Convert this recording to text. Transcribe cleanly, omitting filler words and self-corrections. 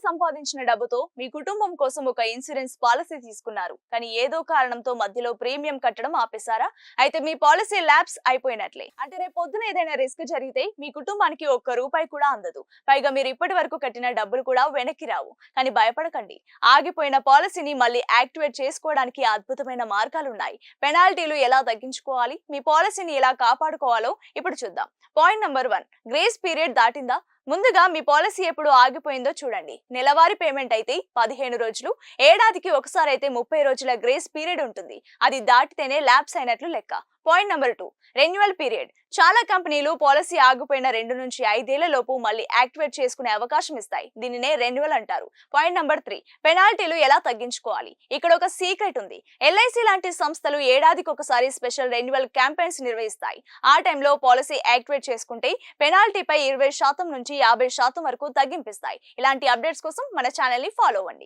సంపాదించిన డబ్బుతో మీ కుటుంబం కోసం ఒక ఇన్సూరెన్స్ పాలసీ తీసుకున్నారు. కానీ ఏదో కారణంతో మధ్యలో ప్రీమియం కట్టడం ఆపేశారా? అయితే మీ పాలసీ ల్యాప్స్ అయిపోయినట్లే. అంటే రేపు పొద్దున ఏదైనా రిస్క్ జరిగితే మీ కుటుంబానికి ఒక్క రూపాయి కూడా అందదు. పైగా మీరు ఇప్పటి వరకు కట్టిన డబ్బులు కూడా వెనక్కి రావు. కానీ భయపడకండి, ఆగిపోయిన పాలసీని మళ్ళీ యాక్టివేట్ చేసుకోవడానికి అద్భుతమైన మార్గాలు ఉన్నాయి. పెనాల్టీలు ఎలా తగ్గించుకోవాలి, మీ పాలసీని ఎలా కాపాడుకోవాలో ఇప్పుడు చూద్దాం. పాయింట్ నంబర్ 1, గ్రేస్ పీరియడ్ దాటిందా? ముందుగా మీ పాలసీ ఎప్పుడు ఆగిపోయిందో చూడండి. నెలవారీ పేమెంట్ అయితే 15 రోజులు, ఏడాదికి ఒకసారి అయితే 30 రోజుల గ్రేస్ పీరియడ్ ఉంటుంది. అది దాటితేనే ల్యాప్స్ అయినట్లు లెక్క. Point number 2, renewal period. చాలా కంపెనీలు పాలసీ ఆగిపోయిన 2 నుంచి 5 ఏళ్ల లోపు మళ్ళీ యాక్టివేట్ చేసుకునే అవకాశం ఇస్తాయి. దీనినే రెన్యువల్ అంటారు. పాయింట్ నంబర్ 3, పెనాల్టీలు ఎలా తగ్గించుకోవాలి. ఇక్కడ ఒక సీక్రెట్ ఉంది. ఎల్ఐసి లాంటి సంస్థలు ఏడాదికి ఒకసారి స్పెషల్ రెన్యువల్ క్యాంపెయిన్స్ నిర్వహిస్తాయి. ఆ టైంలో పాలసీ యాక్టివేట్ చేసుకుంటే పెనాల్టీపై 20% నుంచి 50% వరకు తగ్గింపిస్తాయి. ఇలాంటి అప్డేట్స్ కోసం మన ఛానల్ ని ఫాలో అవ్వండి.